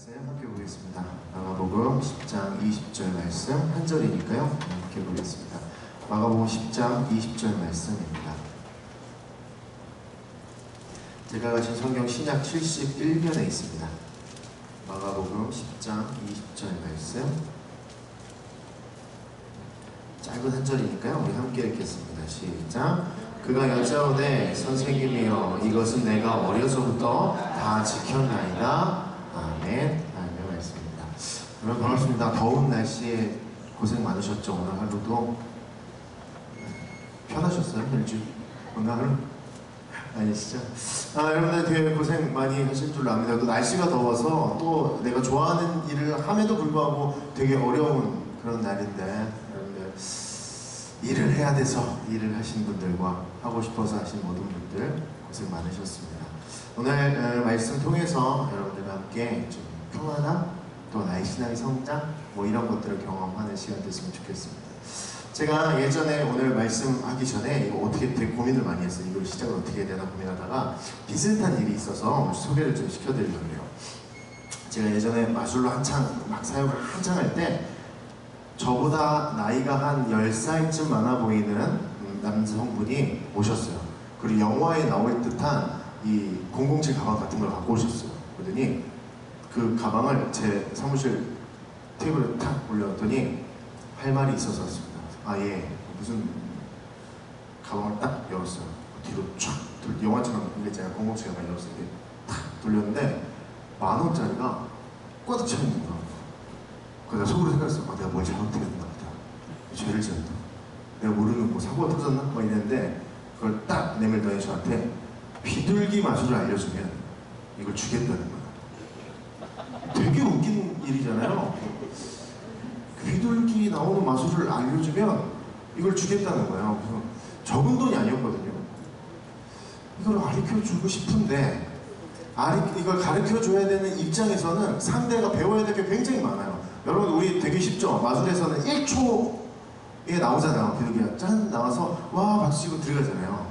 말씀 함께 보겠습니다. 마가복음 10장 20절 말씀 한 절이니까요. 함께 보겠습니다. 마가복음 10장 20절 말씀입니다. 제가 가진 성경 신약 71면에 있습니다. 마가복음 10장 20절 말씀 짧은 한 절이니까요. 우리 함께 읽겠습니다. 시작. 그가 여짜오되 선생님이여 이것은 내가 어려서부터 다 지켰나이다. 아멘. 아멘 말씀입니다. 여러분 반갑습니다. 더운 날씨에 고생 많으셨죠? 오늘 하루도 편하셨어요? 일주일? 오늘 하루? 아니시죠? 여러분들 되게 고생 많이 하실 줄 압니다. 또 날씨가 더워서 또 내가 좋아하는 일을 함에도 불구하고 되게 어려운 그런 날인데 여러분들 일을 해야 돼서 일을 하신 분들과 하고 싶어서 하신 모든 분들 고생 많으셨습니다. 오늘 말씀 통해서 여러분들과 함께 좀 평안함, 또 나의 신앙의 성장 뭐 이런 것들을 경험하는 시간 됐으면 좋겠습니다. 제가 예전에 오늘 말씀하기 전에 이거 어떻게 되게 고민을 많이 했어요. 이걸 시작을 어떻게 해야 되나 고민하다가 비슷한 일이 있어서 소개를 좀 시켜드리려고 해요. 제가 예전에 마술로 막 사역을 한창 할 때 저보다 나이가 한 10살쯤 많아 보이는 남성분이 오셨어요. 그리고 영화에 나올 듯한 이 007 가방 같은 걸 갖고 오셨어요. 그러더니 그 가방을 제 사무실 테이블에 탁 올려놨더니 할 말이 있어서 왔습니다. 예. 무슨 가방을 딱 열었어요. 뒤로 쫙 영화처럼 있잖아요. 007 가방 열었어요. 탁 돌렸는데 10,000원짜리가 꽉 차 있는 거야. 그래서 속으로 생각했어. 내가 뭘 잘못했나 보다. 죄를 지었다. 내가 모르는 뭐 사고가 터졌나? 막 이랬는데 그걸 딱 내밀더니 저한테 비둘기 마술을 알려주면 이걸 주겠다는 거야. 되게 웃긴 일이잖아요. 비둘기 나오는 마술을 알려주면 이걸 주겠다는 거예요. 그래서 적은 돈이 아니었거든요. 이걸 가르쳐주고 싶은데 이걸 가르쳐줘야 되는 입장에서는 상대가 배워야 될 게 굉장히 많아요. 여러분 우리 되게 쉽죠? 마술에서는 1초에 나오잖아요. 비둘기가 짠 나와서 와 박수 치고 들어가잖아요.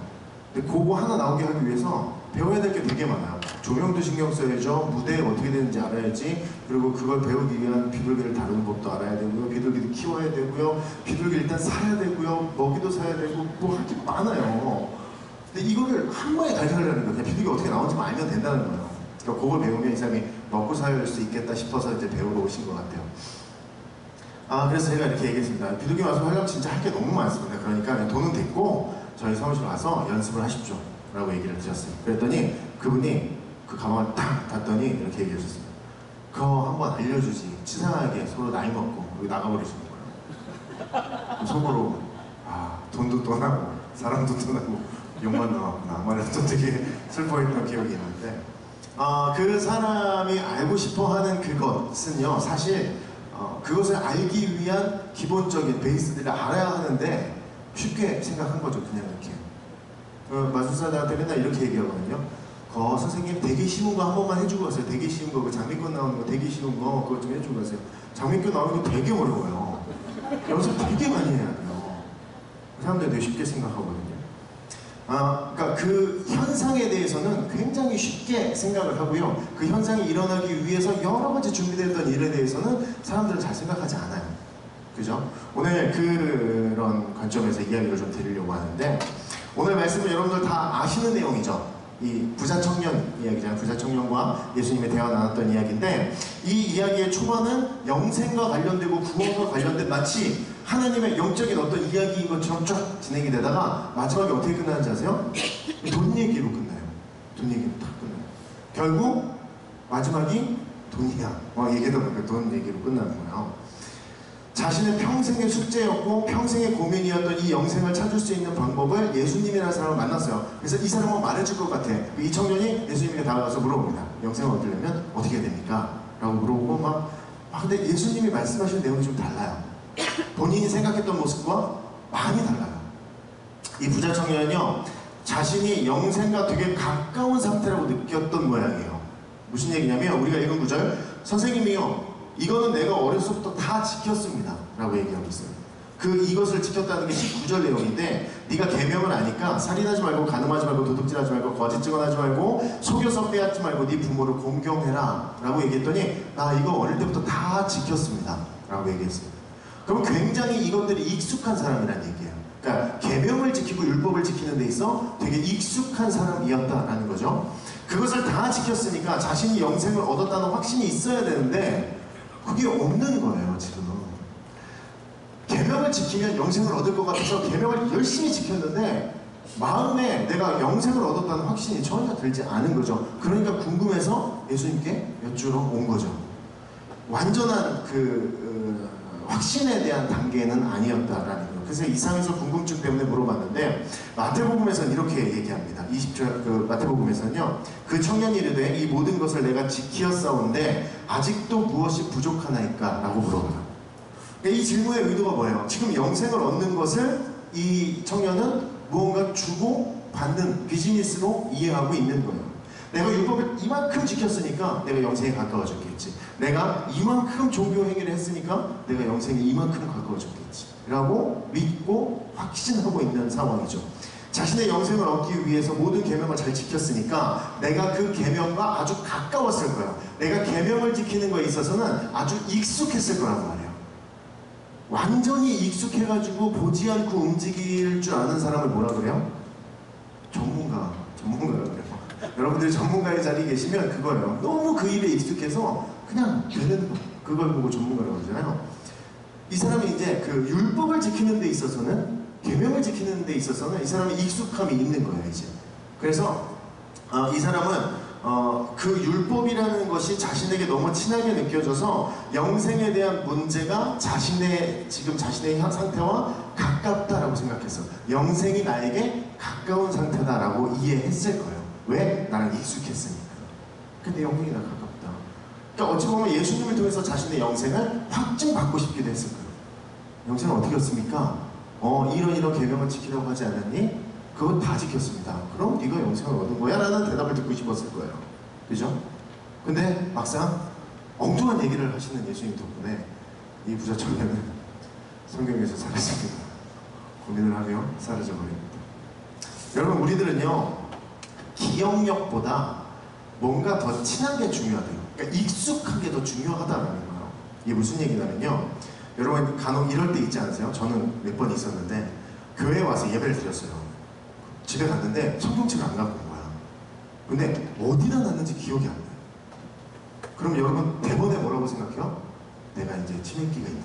근데 그거 하나 나오게 하기 위해서 배워야 될 게 되게 많아요. 조명도 신경 써야죠. 무대에 어떻게 되는지 알아야지. 그리고 그걸 배우기 위한 비둘기를 다루는 법도 알아야 되고요. 비둘기도 키워야 되고요. 비둘기 일단 사야 되고요. 먹이도 사야 되고 뭐 할 게 많아요. 근데 이거를 한 번에 가르쳐달라는 거예요. 그냥 비둘기 어떻게 나오는지 알면 된다는 거예요. 그러니까 그걸 배우면 이 사람이 먹고 살 수 있겠다 싶어서 이제 배우러 오신 것 같아요. 그래서 제가 이렇게 얘기했습니다. 비둘기 마술 하려면 진짜 할 게 너무 많습니다. 그러니까 돈은 됐고 저희 사무실 와서 연습을 하십시오 라고 얘기를 드렸어요. 그랬더니 그분이 그 가방을 탁 닫더니 이렇게 얘기해 주셨어요. 그거 한번 알려주지. 치사하게 서로 나이 먹고 여기 나가버리시는 거예요. 속으로 돈도 떠나고 사람도 떠나고 욕만 나왔구나 말해서 또 되게 슬퍼했던 기억이 있는데 그 사람이 알고 싶어하는 그것은요 사실 그것을 알기 위한 기본적인 베이스들을 알아야 하는데 쉽게 생각한 거죠. 그냥 이렇게 마술사들한테 맨날 이렇게 얘기하거든요. 선생님 되게 쉬운 거 한 번만 해주고 가세요. 되게 쉬운 거, 그 장미꽃 나오는 거 되게 쉬운 거 그것 좀 해주고 가세요. 장미꽃 나오는 거 되게 어려워요. 연습 되게 많이 해야 돼요. 사람들이 되게 쉽게 생각하거든요. 그러니까 그 현상에 대해서는 굉장히 쉽게 생각을 하고요. 그 현상이 일어나기 위해서 여러 가지 준비됐던 일에 대해서는 사람들은 잘 생각하지 않아요. 그죠? 오늘 그런 관점에서 이야기를 좀 드리려고 하는데 오늘 말씀은 여러분들 다 아시는 내용이죠. 이 부자 청년 이야기잖아요. 부자 청년과 예수님의 대화 나눴던 이야기인데 이 이야기의 초반은 영생과 관련되고 구원과 관련된 마치 하나님의 영적인 어떤 이야기인 것처럼 쫙 진행이 되다가 마지막에 어떻게 끝나는지 아세요? 돈 얘기로 끝나요. 돈 얘기로 딱 끝나요. 결국 마지막이 돈이야. 얘기하다 보니까 돈 얘기로 끝나는 거예요. 자신의 평생의 숙제였고 평생의 고민이었던 이 영생을 찾을 수 있는 방법을 예수님이라는 사람을 만났어요. 그래서 이 사람은 말해줄 것 같아. 이 청년이 예수님에게 다가가서 물어봅니다. 영생을 얻으려면 어떻게 해야 됩니까? 라고 물어보고 근데 예수님이 말씀하신 내용이 좀 달라요. 본인이 생각했던 모습과 많이 달라요. 이 부자 청년은요 자신이 영생과 되게 가까운 상태라고 느꼈던 모양이에요. 무슨 얘기냐면 우리가 읽은 구절 선생님이요 이거는 내가 어렸을 때부터 다 지켰습니다 라고 얘기하고 있어요. 이것을 지켰다는 게 19절 내용인데, 네가 계명을 아니까 살인하지 말고 가늠하지 말고 도둑질하지 말고 거짓 증언하지 말고 속여서 빼앗지 말고 네 부모를 공경해라 라고 얘기했더니 나 이거 어릴 때부터 다 지켰습니다 라고 얘기했어요. 그럼 굉장히 이것들이 익숙한 사람이란 얘기예요. 그러니까 계명을 지키고 율법을 지키는 데 있어 되게 익숙한 사람이었다라는 거죠. 그것을 다 지켰으니까 자신이 영생을 얻었다는 확신이 있어야 되는데 그게 없는 거예요. 지금 계명을 지키면 영생을 얻을 것 같아서 계명을 열심히 지켰는데 마음에 내가 영생을 얻었다는 확신이 전혀 들지 않은 거죠. 그러니까 궁금해서 예수님께 여쭈러 온 거죠. 완전한 확신에 대한 단계는 아니었다라는 거예요. 그래서 이상해서 궁금증 때문에 물어봤는데 마태복음에서는 이렇게 얘기합니다. 20절 마태복음에서는요. 그 청년이 이르되 이 모든 것을 내가 지키었사온데 아직도 무엇이 부족하나이까? 라고 물어봐요. 이 질문의 의도가 뭐예요? 지금 영생을 얻는 것을 이 청년은 무언가 주고 받는 비즈니스로 이해하고 있는 거예요. 내가 율법을 이만큼 지켰으니까 내가 영생에 가까워졌겠지. 내가 이만큼 종교 행위를 했으니까 내가 영생에 이만큼 가까워졌겠지. 라고 믿고 확신하고 있는 상황이죠. 자신의 영생을 얻기 위해서 모든 계명을 잘 지켰으니까 내가 그 계명과 아주 가까웠을 거야. 내가 계명을 지키는 거에 있어서는 아주 익숙했을 거란 말이에요. 완전히 익숙해가지고 보지 않고 움직일 줄 아는 사람을 뭐라 그래요? 전문가라고 그래요. 여러분들이 전문가의 자리에 계시면 그거예요. 너무 그 일에 익숙해서 그냥 되는 거. 그걸 보고 전문가라고 그러잖아요. 이 사람이 이제 그 율법을 지키는 데 있어서는, 계명을 지키는 데 있어서는 이 사람이 익숙함이 있는 거예요, 이제. 그래서 이 사람은 그 율법이라는 것이 자신에게 너무 친하게 느껴져서 영생에 대한 문제가 자신의 상태와 가깝다라고 생각했어. 영생이 나에게 가까운 상태다라고 이해했을 거예요. 왜? 나랑 익숙했으니까. 근데 영생이 나 가깝다. 그러니까 어찌 보면 예수님을 통해서 자신의 영생을 확증받고 싶기도 했을 거예요. 영생은 어떻게 했습니까? 이런 계명을 지키려고 하지 않았니? 그거 다 지켰습니다. 그럼 네가 영생을 얻은 거야? 라는 대답을 듣고 싶었을 거예요. 그죠? 근데 막상 엉뚱한 얘기를 하시는 예수님 덕분에 이 부자 청년은 성경에서 사라집니다. 고민을 하며 사라져버립니다. 여러분, 우리들은요 기억력보다 뭔가 더 친한 게 중요하대요. 그러니까 익숙한 게 더 중요하다라는 거예요. 이게 무슨 얘기냐면요, 여러분 간혹 이럴 때 있지 않으세요? 저는 몇 번 있었는데 교회에 와서 예배를 드렸어요. 집에 갔는데 성경책을 안 갖고 온 거야. 근데 어디다 놨는지 기억이 안 나요. 그럼 여러분 대본에 뭐라고 생각해요? 내가 이제 치매기가 있나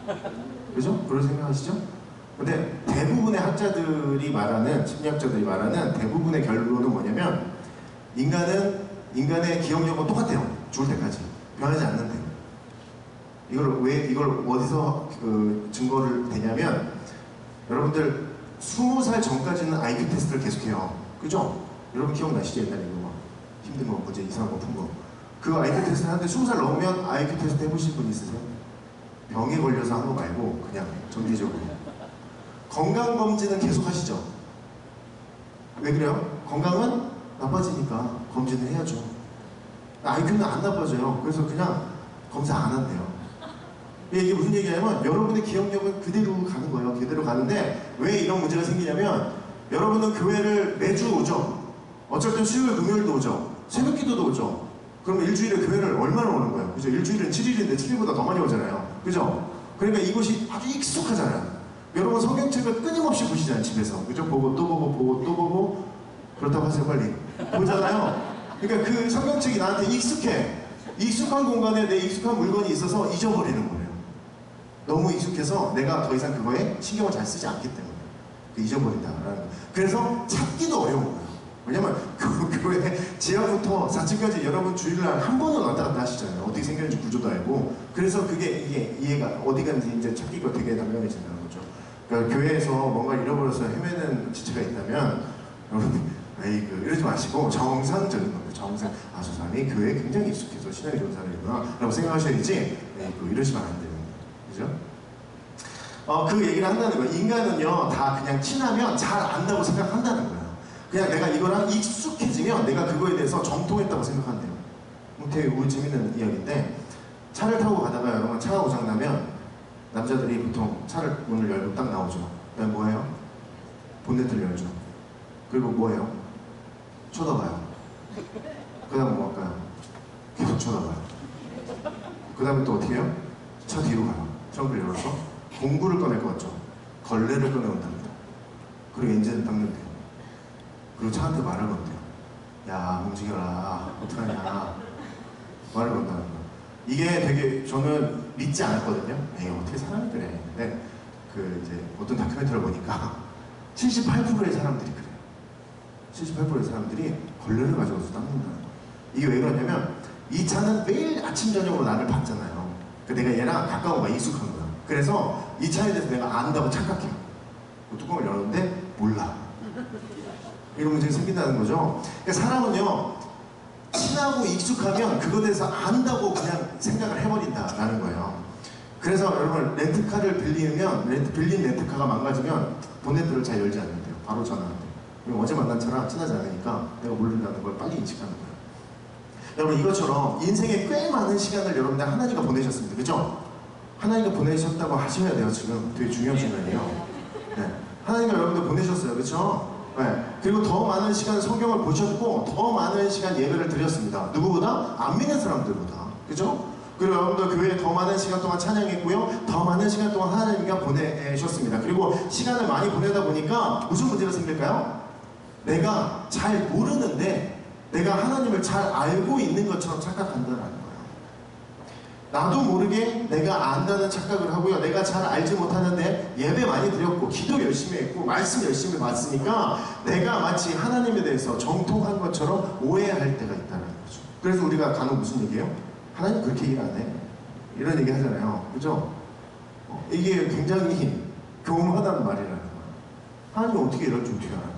보다. 그죠? 그런 생각하시죠? 근데 대부분의 학자들이 말하는, 심리학자들이 말하는 대부분의 결론은 뭐냐면 인간의 기억력은 똑같아요. 죽을 때까지. 변하지 않는데요. 이걸 어디서 증거를 대냐면, 여러분들 20살 전까지는 IQ 테스트를 계속해요. 그죠? 여러분 기억나시죠? 옛날에 이거 막 힘든 거, 문제 이상한 거 푼 거. 그 IQ 테스트를 하는데 20살 넘으면 IQ 테스트 해보실 분 있으세요? 병에 걸려서 한 거 말고 그냥 정기적으로. 건강검진은 계속 하시죠? 왜 그래요? 건강은 나빠지니까 검진을 해야죠. IQ는 안 나빠져요. 그래서 그냥 검사 안 한대요. 이게 무슨 얘기냐면 여러분의 기억력은 그대로 가는 거예요. 그대로 가는데 왜 이런 문제가 생기냐면, 여러분은 교회를 매주 오죠. 어쩔 땐 수요일, 금요일도 오죠. 새벽기도도 오죠. 그럼 일주일에 교회를 얼마나 오는 거예요? 그죠? 일주일은 7일인데 7일보다 더 많이 오잖아요. 그죠? 그러니까 이것이 아주 익숙하잖아요. 여러분 성경책을 끊임없이 보시잖아요, 집에서. 그죠? 보고 또 보고 보고 또 보고. 그렇다고 하세요, 빨리. 보잖아요. 그러니까 그 성경책이 나한테 익숙해. 익숙한 공간에 내 익숙한 물건이 있어서 잊어버리는 거예요. 너무 익숙해서 내가 더 이상 그거에 신경을 잘 쓰지 않기 때문에 잊어버린다라는 거. 그래서 찾기도 어려운 거예요. 왜냐면 그 교회 지하부터 4층까지 여러분 주일날 한 번은 왔다 갔다 하시잖아요. 어떻게 생겼는지 구조도 알고. 그래서 이게 이해가 어디 갔는지 이제 찾기가 되게 난감해진다는 거죠. 그러니까 교회에서 뭔가 잃어버려서 헤매는 지체가 있다면 여러분 에이그 이러지 마시고 정상적인 겁니다. 정상. 아, 저 사람이 교회에 굉장히 익숙해서 신앙이 좋은 사람이구나 라고 생각하셔야지 에이그 이러시면 안 됩니다. 그죠? 그 얘기를 한다는 거예요. 인간은요 다 그냥 친하면 잘 안다고 생각한다는 거예요. 그냥 내가 이거랑 익숙해지면 내가 그거에 대해서 정통했다고 생각한대요. 되게 재밌는 이야기인데, 차를 타고 가다가 여러분 차가 고장나면 남자들이 보통 차를 문을 열고 딱 나오죠. 그다음에 뭐예요? 본네트를 열죠. 그리고 뭐예요? 쳐다봐요. 그 다음 뭐 할까요? 계속 쳐다봐요. 그 다음에 또 어떻게 해요? 차 뒤로 가요. 트렁크를 열어서 공구를 꺼낼 것 같죠? 걸레를 꺼내온답니다. 그리고 엔진을 닦는데요. 그리고 차한테 말을 건대요. 야, 움직여라. 어떡하냐. 말을 건다는 거. 이게 되게 저는 믿지 않았거든요. 에이, 어떻게 사람이 그래. 근데 그 이제 어떤 다큐멘터리를 보니까 78%의 사람들이 그래요. 78%의 사람들이 걸레를 가져가서 닦는다는 거예요. 이게 왜 그러냐면 이 차는 매일 아침 저녁으로 나를 봤잖아요. 내가 얘랑 가까운 거야. 익숙한 거야. 그래서 이 차에 대해서 내가 안다고 착각해요. 뚜껑을 열었는데 몰라. 이런 문제가 생긴다는 거죠. 그러니까 사람은요, 친하고 익숙하면 그거에 대해서 안다고 그냥 생각을 해버린다라는 거예요. 그래서 여러분, 렌트카를 빌리면, 빌린 렌트카가 망가지면 본네트를 잘 열지 않는데요. 바로 전화한대요. 어제 만난 차랑 친하지 않으니까 내가 모른다는 걸 빨리 인식하는 거예요. 여러분, 이것처럼 인생에 꽤 많은 시간을 여러분들 하나님과 보내셨습니다. 그죠? 하나님과 보내셨다고 하셔야 돼요. 지금 되게 중요한 순간이에요. 네. 하나님과 여러분들 보내셨어요. 그렇죠? 네. 그리고 더 많은 시간 성경을 보셨고 더 많은 시간 예배를 드렸습니다. 누구보다? 안 믿는 사람들보다. 그죠? 그리고 여러분들 교회에 더 많은 시간 동안 찬양했고요. 더 많은 시간 동안 하나님과 보내셨습니다. 그리고 시간을 많이 보내다 보니까 무슨 문제가 생길까요? 내가 잘 모르는데 내가 하나님을 잘 알고 있는 것처럼 착각한다는 거예요. 나도 모르게 내가 안다는 착각을 하고요. 내가 잘 알지 못하는데 예배 많이 드렸고 기도 열심히 했고 말씀 열심히 봤으니까 내가 마치 하나님에 대해서 정통한 것처럼 오해할 때가 있다는 거죠. 그래서 우리가 간혹 무슨 얘기예요? 하나님 그렇게 얘기 안 해. 이런 얘기 하잖아요. 그죠? 이게 굉장히 교묘하다는 말이라는 거예요. 하나님 어떻게 이럴 줄 어떻게 알아요?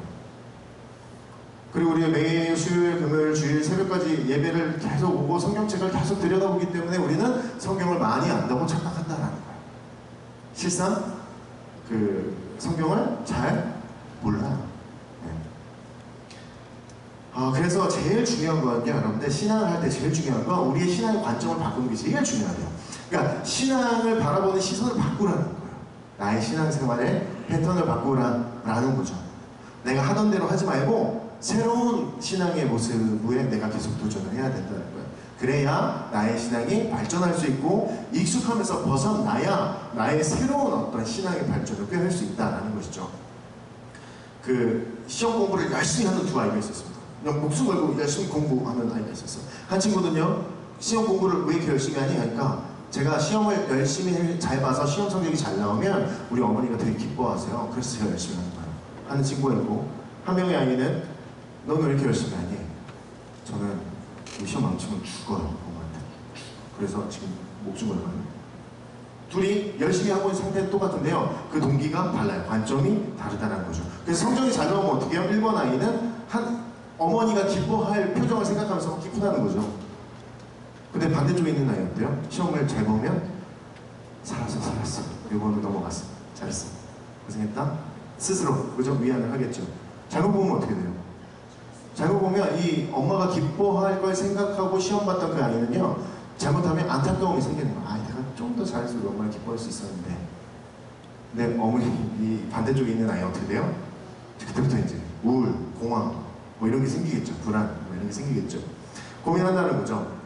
그리고 우리가 매일 수요일, 금요일, 주일, 새벽까지 예배를 계속 오고 성경책을 계속 들여다보기 때문에 우리는 성경을 많이 안다고 착각한다라는 거예요. 실상 그 성경을 잘 몰라요. 네. 그래서 제일 중요한 거는요, 여러분들 신앙을 할 때 제일 중요한 건 우리의 신앙의 관점을 바꾸는 게 제일 중요해요. 그러니까 신앙을 바라보는 시선을 바꾸라는 거예요. 나의 신앙생활의 패턴을 바꾸라는 거죠. 내가 하던 대로 하지 말고 새로운 신앙의 모습에 내가 계속 도전을 해야 된다는 거예요. 그래야 나의 신앙이 발전할 수 있고 익숙함에서 벗어나야 나의 새로운 어떤 신앙의 발전을 꾀할 수 있다는 것이죠. 그 시험 공부를 열심히 하는 두 아이가 있었습니다. 그냥 목숨 걸고 열심히 공부하는 아이가 있었어요. 한 친구는요, 시험 공부를 왜 이렇게 열심히 하니? 하니까 제가 시험을 열심히 잘 봐서 시험 성적이 잘 나오면 우리 어머니가 되게 기뻐하세요. 그래서 제가 열심히 하는 거예요. 하는 친구가 있고, 한 명의 아이는 너는 왜 이렇게 열심히 하니? 저는 시험 망치면 죽어요, 엄마한테. 그래서 지금 목숨 걸고 있는. 둘이 열심히 하고 있는 상태는 똑같은데요. 그 동기가 달라요. 관점이 다르다는 거죠. 그래서 성적이 잘 나오면 어떻게 해요? 1번 아이는 어머니가 기뻐할 표정을 생각하면서 기쁘다는 거죠. 근데 반대쪽에 있는 아이 어때요? 시험을 잘 보면 살았어. 이번을 넘어갔어. 잘했어. 고생했다. 스스로 그죠? 위안을 하겠죠. 잘못 보면 어떻게 돼요? 잘못 보면 이 엄마가 기뻐할 걸 생각하고 시험 봤던 그 아이는요, 잘못하면 안타까움이 생기는 거예요. 내가 좀 더 잘했으면 엄마가 기뻐할 수 있었는데. 근데 어머니 이 반대쪽에 있는 아이 어떻게 돼요? 그때부터 이제 우울, 공황 뭐 이런 게 생기겠죠. 불안 뭐 이런 게 생기겠죠. 고민한다는 거죠.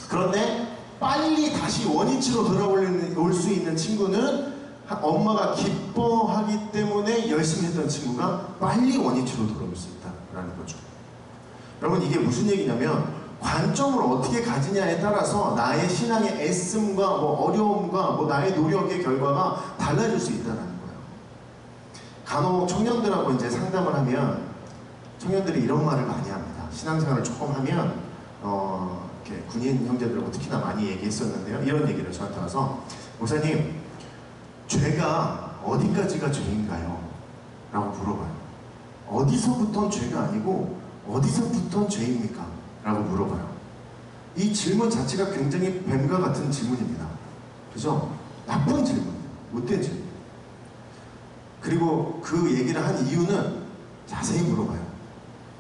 그런데 빨리 다시 원위치로 돌아올 수 있는 친구는 엄마가 기뻐하기 때문에 열심히 했던 친구가 빨리 원위치로 돌아올 수 있다라는 거죠. 여러분, 이게 무슨 얘기냐면 관점을 어떻게 가지냐에 따라서 나의 신앙의 애씀과 뭐 어려움과 뭐 나의 노력의 결과가 달라질 수 있다는 거예요. 간혹 청년들하고 이제 상담을 하면 청년들이 이런 말을 많이 합니다. 신앙생활을 조금 하면 이렇게 군인 형제들하고 특히나 많이 얘기했었는데요. 이런 얘기를 저한테 와서 목사님, 죄가 어디까지가 죄인가요? 라고 물어봐요. 어디서부터는 죄가 아니고 어디서부터는 죄입니까? 라고 물어봐요. 이 질문 자체가 굉장히 뱀과 같은 질문입니다. 그죠? 나쁜 질문, 못된 질문. 그리고 그 얘기를 한 이유는 자세히 물어봐요.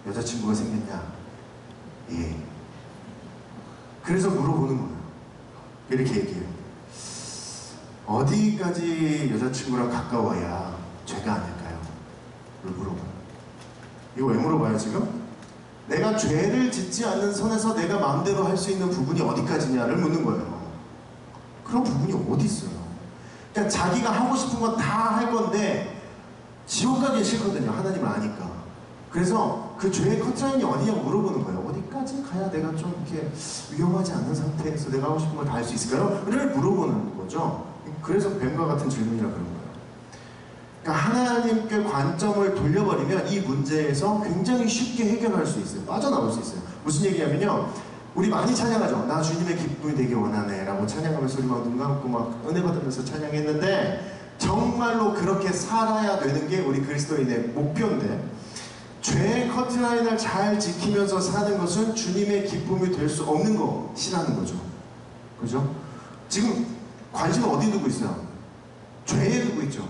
여자친구가 생겼냐? 예. 그래서 물어보는 거예요. 이렇게 얘기해요. 어디까지 여자친구랑 가까워야 죄가 아닐까요? 를 물어봐요. 이거 왜 물어봐요 지금? 내가 죄를 짓지 않는 선에서 내가 마음대로 할 수 있는 부분이 어디까지냐를 묻는 거예요. 그런 부분이 어디 있어요? 그러니까 자기가 하고 싶은 건 다 할 건데 지옥 가기 싫거든요. 하나님을 아니까. 그래서 그 죄의 커트라인이 어디냐고 물어보는 거예요. 어디까지 가야 내가 좀 이렇게 위험하지 않은 상태에서 내가 하고 싶은 걸 다 할 수 있을까요? 를 물어보는 거죠. 그래서 뱀과 같은 질문이라 그런 거예요. 그러니까 하나님께 관점을 돌려버리면 이 문제에서 굉장히 쉽게 해결할 수 있어요. 빠져나올 수 있어요. 무슨 얘기냐면요. 우리 많이 찬양하죠. 나 주님의 기쁨이 되기 원하네 라고 찬양하면서 우리 막 눈 감고 막 은혜 받으면서 찬양했는데 정말로 그렇게 살아야 되는 게 우리 그리스도인의 목표인데 죄의 커트라인을 잘 지키면서 사는 것은 주님의 기쁨이 될 수 없는 것이라는 거죠. 그죠? 지금 관심을 어디 두고 있어요? 죄에 두고 있죠.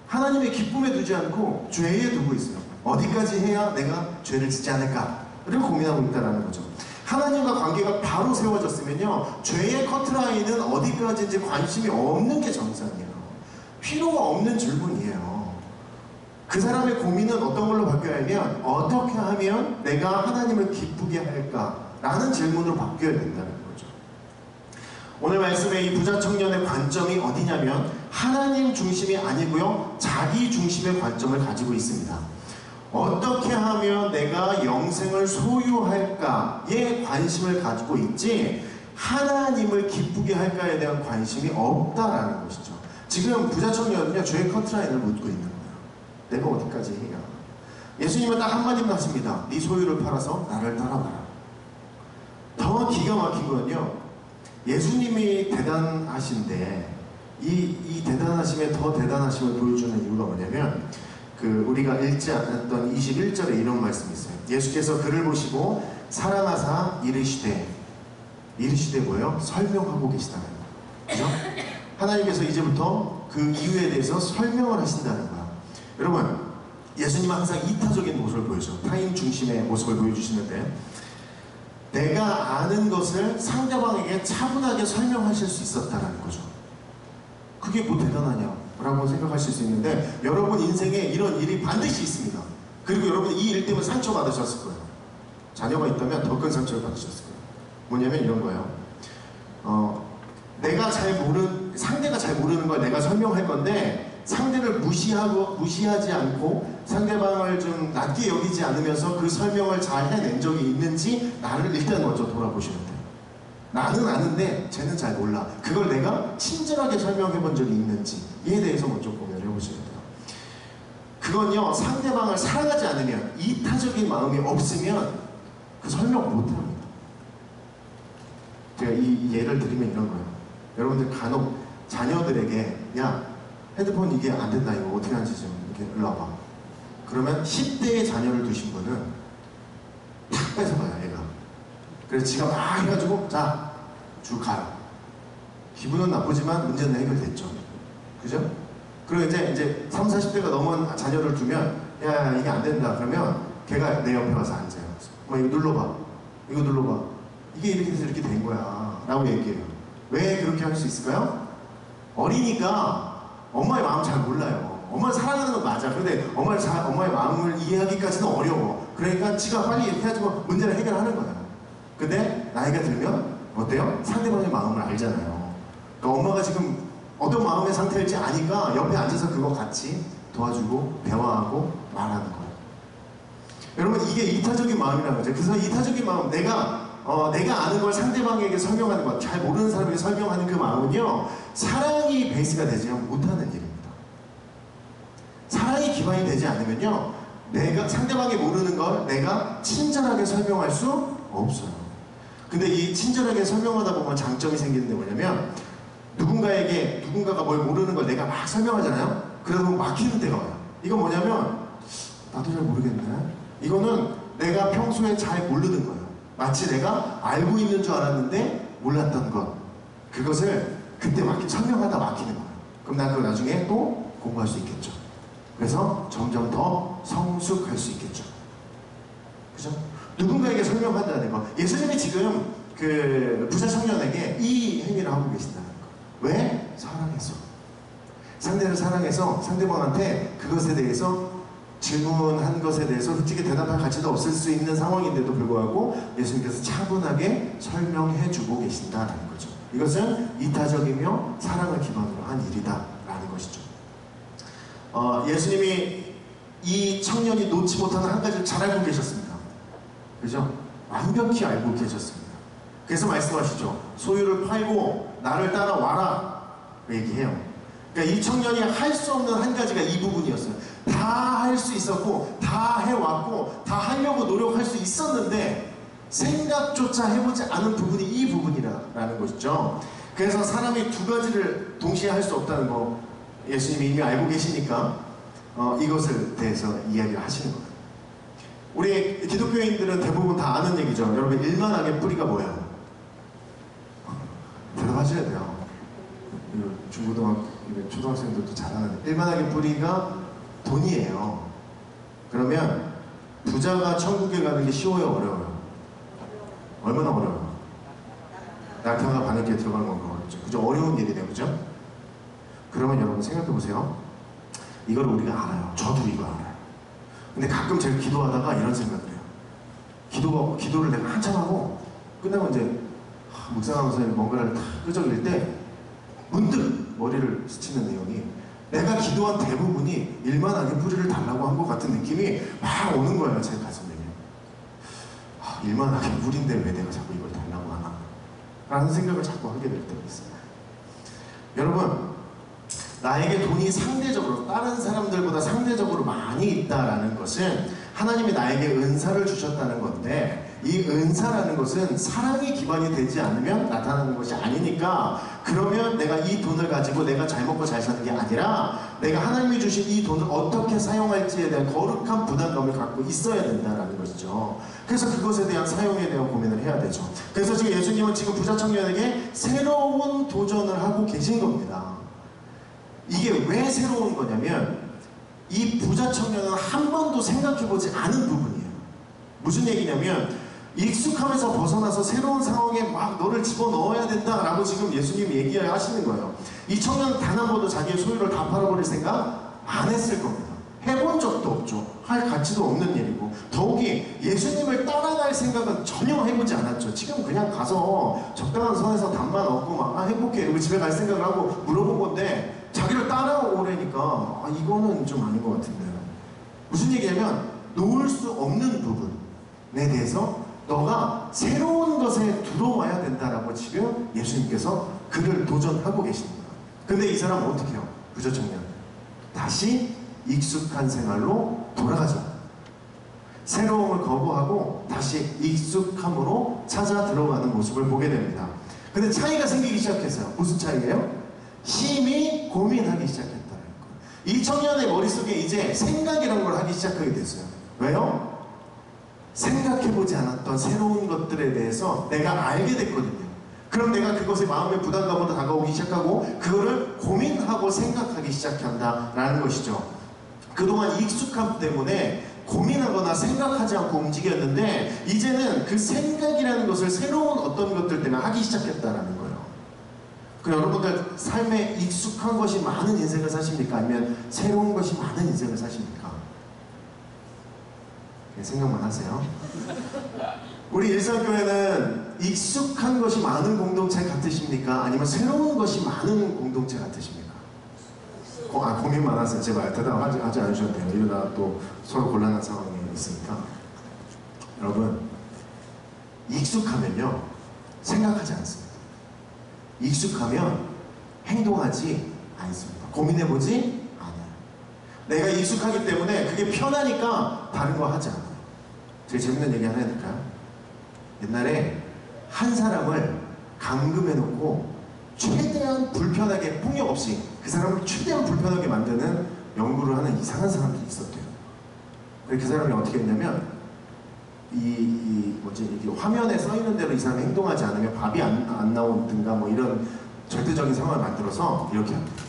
하나님의 기쁨에 두지 않고 죄에 두고 있어요. 어디까지 해야 내가 죄를 짓지 않을까를 고민하고 있다는 거죠. 하나님과 관계가 바로 세워졌으면요, 죄의 커트라인은 어디까지인지 관심이 없는 게 정상이에요. 필요가 없는 질문이에요. 그 사람의 고민은 어떤 걸로 바뀌어야 하면 어떻게 하면 내가 하나님을 기쁘게 할까라는 질문으로 바뀌어야 된다는 거죠. 오늘 말씀의 이 부자 청년의 관점이 어디냐면 하나님 중심이 아니고요, 자기 중심의 관점을 가지고 있습니다. 어떻게 하면 내가 영생을 소유할까에 관심을 가지고 있지 하나님을 기쁘게 할까에 대한 관심이 없다라는 것이죠. 지금 부자 청년은요, 죄의 커트라인을 묻고 있는 거예요. 내가 어디까지 해야? 예수님은 딱 한마디만 하십니다. 네 소유를 팔아서 나를 따라와라. 더 기가 막힌 건요, 예수님이 대단하신데 이 대단하심의 더 대단하심을 보여주는 이유가 뭐냐면 우리가 읽지 않았던 21절에 이런 말씀이 있어요. 예수께서 그를 보시고 사랑하사 이르시되 뭐예요? 설명하고 계시다는 거예요. 그죠? 하나님께서 이제부터 그 이유에 대해서 설명을 하신다는 거야. 여러분, 예수님은 항상 이타적인 모습을 보여줘. 타인 중심의 모습을 보여주시는데 내가 아는 것을 상대방에게 차분하게 설명하실 수 있었다는 거죠. 그게 뭐 대단하냐 라고 생각하실 수 있는데 여러분 인생에 이런 일이 반드시 있습니다. 그리고 여러분 이 일 때문에 상처받으셨을 거예요. 자녀가 있다면 더 큰 상처를 받으셨을 거예요. 뭐냐면 이런 거예요. 상대가 잘 모르는 걸 내가 설명할 건데 상대를 무시하지 않고 상대방을 좀 낮게 여기지 않으면서 그 설명을 잘 해낸 적이 있는지 나를 일단 먼저 돌아보시면 돼요. 나는 아는데 쟤는 잘 몰라. 그걸 내가 친절하게 설명해 본 적이 있는지 이에 대해서 먼저 고민을 해보셔야 돼요. 그건요, 상대방을 사랑하지 않으면, 이타적인 마음이 없으면 그 설명 못합니다. 제가 이 예를 드리면 이런 거예요. 여러분들 간혹 자녀들에게 야, 핸드폰 이게 안 된다, 이거 어떻게 하는지 좀 이렇게 일로 와봐. 그러면 10대의 자녀를 두신 분은 탁 뺏어가요, 얘가. 그래서 지가 막 해가지고 자, 쭉 가요. 기분은 나쁘지만 문제는 해결됐죠. 그죠? 그리고 이제 30, 40대가 넘은 자녀를 두면 야, 이게 안 된다. 그러면 걔가 내 옆에 와서 앉아요. 엄마 이거 눌러봐. 이거 눌러봐. 이게 이렇게 돼서 이렇게 된 거야. 라고 얘기해요. 왜 그렇게 할 수 있을까요? 어리니까 엄마의 마음 잘 몰라요. 엄마를 사랑하는 건 맞아. 그런데 엄마의 마음을 이해하기까지는 어려워. 그러니까 지가 빨리 이렇게 해가지고 문제를 해결하는 거야. 근데 나이가 들면 어때요? 상대방의 마음을 알잖아요. 그러니까 엄마가 지금 어떤 마음의 상태일지 아니까 옆에 앉아서 그거 같이 도와주고 대화하고 말하는 거예요. 여러분, 이게 이타적인 마음이라는 거죠. 그래서 이타적인 마음, 내가 아는 걸 상대방에게 설명하는 것, 잘 모르는 사람에게 설명하는 그 마음은요, 사랑이 베이스가 되지 못하는 일입니다. 사랑이 기반이 되지 않으면요, 상대방이 모르는 걸 내가 친절하게 설명할 수 없어요. 근데 이 친절하게 설명하다 보면 장점이 생기는 게 뭐냐면 누군가가 뭘 모르는 걸 내가 막 설명하잖아요. 그러다 보면 막히는 때가 와요. 이건 뭐냐면 나도 잘 모르겠네. 이거는 내가 평소에 잘 모르는 거예요. 마치 내가 알고 있는 줄 알았는데 몰랐던 것, 그것을 그때 설명하다 막히는 거예요. 그럼 난 그걸 나중에 또 공부할 수 있겠죠. 그래서 점점 더 성숙할 수 있겠죠. 그죠? 누군가에게 설명한다는 거. 예수님이 지금 그 부자 청년에게 이 행위를 하고 계신다는 거. 왜? 사랑해서. 상대를 사랑해서 상대방한테 그것에 대해서 질문한 것에 대해서 솔직히 대답할 가치도 없을 수 있는 상황인데도 불구하고 예수님께서 차분하게 설명해주고 계신다라는 거죠. 이것은 이타적이며 사랑을 기반으로 한 일이다라는 것이죠. 예수님이 이 청년이 놓지 못하는 한 가지를 잘 알고 계셨습니다. 그죠? 완벽히 알고 계셨습니다. 그래서 말씀하시죠. 소유를 팔고 나를 따라와라 얘기해요. 그러니까 이 청년이 할 수 없는 한 가지가 이 부분이었어요. 다 할 수 있었고 다 해왔고 다 하려고 노력할 수 있었는데 생각조차 해보지 않은 부분이 이 부분이라는 것이죠. 그래서 사람이 두 가지를 동시에 할 수 없다는 거 예수님이 이미 알고 계시니까 이것에 대해서 이야기를 하시는 거예요. 우리 기독교인들은 대부분 다 아는 얘기죠. 여러분, 일만하게 뿌리가 뭐예요? 대답하셔야 돼요. 중고등학교, 초등학생들도 잘 아는데 일만하게 뿌리가 돈이에요. 그러면 부자가 천국에 가는 게 쉬워요? 어려워요? 얼마나 어려워요? 낙타가 바늘기에 들어가는 건가 어렵죠. 그죠? 어려운 일이네요. 그죠? 그러면 여러분 생각해 보세요. 이걸 우리가 알아요. 저도 이거 알아요. 근데 가끔 제가 기도하다가 이런 생각을 해요. 기도를 내가 한참 하고 끝나고 이제 묵상하면서 뭔가를 다 끄적일 때 문득 머리를 스치는 내용이 내가 기도한 대부분이 일만하게 뿌리를 달라고 한 것 같은 느낌이 막 오는 거예요. 제 가슴에. 일만하게 뿌리인데 왜 내가 자꾸 이걸 달라고 하나 라는 생각을 자꾸 하게 될 때가 있어요. 여러분, 나에게 돈이 상대적으로 다른 사람들보다 상대적으로 많이 있다라는 것은 하나님이 나에게 은사를 주셨다는 건데 이 은사라는 것은 사랑이 기반이 되지 않으면 나타나는 것이 아니니까 그러면 내가 이 돈을 가지고 내가 잘 먹고 잘 사는 게 아니라 내가 하나님이 주신 이 돈을 어떻게 사용할지에 대한 거룩한 부담감을 갖고 있어야 된다는 것이죠. 그래서 그것에 대한 사용에 대한 고민을 해야 되죠. 그래서 지금 예수님은 지금 부자 청년에게 새로운 도전을 하고 계신 겁니다. 이게 왜 새로운 거냐면 이 부자 청년은 한 번도 생각해보지 않은 부분이에요. 무슨 얘기냐면 익숙함에서 벗어나서 새로운 상황에 막 너를 집어넣어야 된다라고 지금 예수님이 얘기하시는 거예요. 이 청년은 단 한 번도 자기의 소유를 다 팔아버릴 생각 안 했을 겁니다. 해본 적도 없죠. 할 가치도 없는 일이고 더욱이 예수님을 따라갈 생각은 전혀 해보지 않았죠. 지금 그냥 가서 적당한 선에서 답만 얻고 막 행복해 이러고 집에 갈 생각을 하고 물어본 건데 자기를 따라오래니까 이거는 좀 아닌 것 같은데요. 무슨 얘기냐면 놓을 수 없는 부분에 대해서 너가 새로운 것에 들어와야 된다라고 지금 예수님께서 그를 도전하고 계십니다. 근데 이 사람은 어떻게 해요? 부자 청년 다시 익숙한 생활로 돌아가죠. 새로움을 거부하고 다시 익숙함으로 찾아 들어가는 모습을 보게 됩니다. 근데 차이가 생기기 시작했어요. 무슨 차이예요? 심히 고민하기 시작했다는 거예요. 이 청년의 머릿속에 이제 생각이라는 걸 하기 시작하게 됐어요. 왜요? 생각해보지 않았던 새로운 것들에 대해서 내가 알게 됐거든요. 그럼 내가 그것에 마음의 부담감으로 다가오기 시작하고 그거를 고민하고 생각하기 시작한다라는 것이죠. 그동안 익숙함 때문에 고민하거나 생각하지 않고 움직였는데 이제는 그 생각이라는 것을 새로운 어떤 것들 때문에 하기 시작했다라는 거예요. 그럼 여러분들 삶에 익숙한 것이 많은 인생을 사십니까? 아니면 새로운 것이 많은 인생을 사십니까? 생각만 하세요. 우리 일상교회는 익숙한 것이 많은 공동체 같으십니까? 아니면 새로운 것이 많은 공동체 같으십니까? 고민만 하세요. 제발 대답하지 않으셔도 돼요. 이러다 또 서로 곤란한 상황이 있으니까. 여러분, 익숙하면요 생각하지 않습니다. 익숙하면 행동하지 않습니다. 고민해보지 않아요. 내가 익숙하기 때문에 그게 편하니까 다른 거 하지 않아요. 제일 재밌는 얘기 하나 해드릴까요? 옛날에 한 사람을 감금해놓고 최대한 불편하게, 폭력 없이 그 사람을 최대한 불편하게 만드는 연구를 하는 이상한 사람들이 있었대요. 그 사람이 어떻게 했냐면 이게 화면에 써있는 대로 이 사람이 행동하지 않으면 밥이 안 나오든가 뭐 이런 절대적인 상황을 만들어서 이렇게 합니다.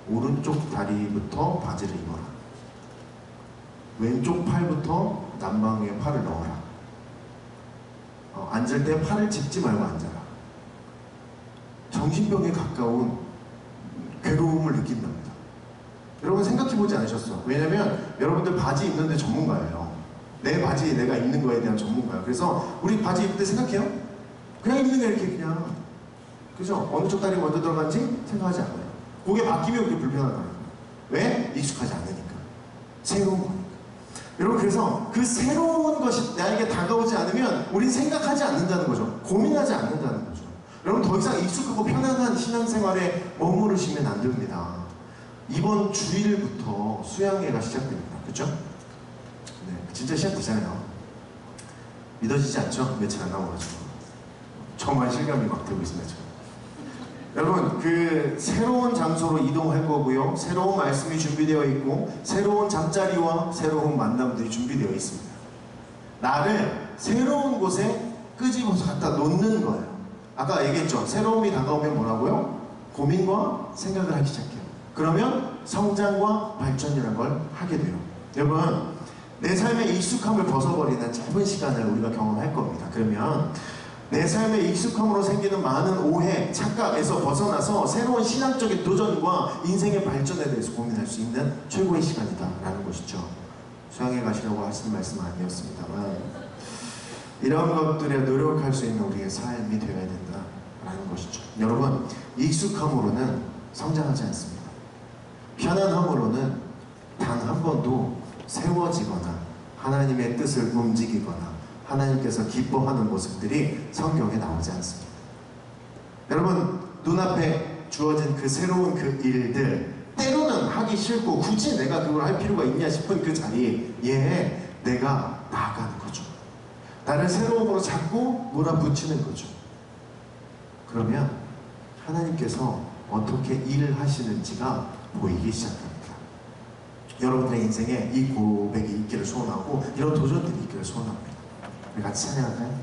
오른쪽 다리부터 바지를 입어라. 왼쪽 팔부터 난방에 팔을 넣어라. 앉을 때 팔을 짚지 말고 앉아라. 정신병에 가까운 괴로움을 느낀답니다. 여러분 생각해보지 않으셨어? 왜냐면 여러분들 바지 입는데 전문가예요. 내 바지 내가 입는 거에 대한 전문가예요. 그래서 우리 바지 입을 때 생각해요? 그냥 입는 게 이렇게 그냥, 그죠? 어느 쪽 다리 먼저 들어간지 생각하지 않아요. 그게 바뀌면 그게 불편하다는 거예요. 왜? 익숙하지 않으니까. 새로운 거니까. 여러분, 그래서 그 새로운 것이 나에게 다가오지 않으면 우린 생각하지 않는다는 거죠. 고민하지 않는다는 거죠. 여러분, 더 이상 익숙하고 편안한 신앙생활에 머무르시면 안 됩니다. 이번 주일부터 수양회가 시작됩니다. 그렇죠? 네, 진짜 시작되잖아요. 믿어지지 않죠? 며칠 안 남아가지고. 저만 실감이 막 되고 있습니다. 지금. 여러분, 그 새로운 장소로 이동할 거고요. 새로운 말씀이 준비되어 있고 새로운 잠자리와 새로운 만남들이 준비되어 있습니다. 나를 새로운 곳에 끄집어서 갖다 놓는 거예요. 아까 얘기했죠. 새로움이 다가오면 뭐라고요? 고민과 생각을 하기 시작해요. 그러면 성장과 발전이라는 걸 하게 돼요. 여러분, 내 삶의 익숙함을 벗어버리는 짧은 시간을 우리가 경험할 겁니다. 그러면 내 삶의 익숙함으로 생기는 많은 오해, 착각에서 벗어나서 새로운 신앙적인 도전과 인생의 발전에 대해서 고민할 수 있는 최고의 시간이다라는 것이죠. 수양회 가시라고 하시는 말씀은 아니었습니다만 이런 것들에 노력할 수 있는 우리의 삶이 되어야 된다라는 것이죠. 여러분, 익숙함으로는 성장하지 않습니다. 편안함으로는 단 한 번도 세워지거나 하나님의 뜻을 움직이거나 하나님께서 기뻐하는 모습들이 성경에 나오지 않습니다. 여러분, 눈앞에 주어진 그 새로운 그 일들, 때로는 하기 싫고 굳이 내가 그걸 할 필요가 있냐 싶은 그 자리에 내가 나아가는 거죠. 나를 새로움으로 자꾸 몰아붙이는 거죠. 그러면 하나님께서 어떻게 일을 하시는지가 보이기 시작합니다. 여러분들의 인생에 이 고백이 있기를 소원하고 이런 도전들이 있기를 소원합니다. 우리 같이 찬양할까요?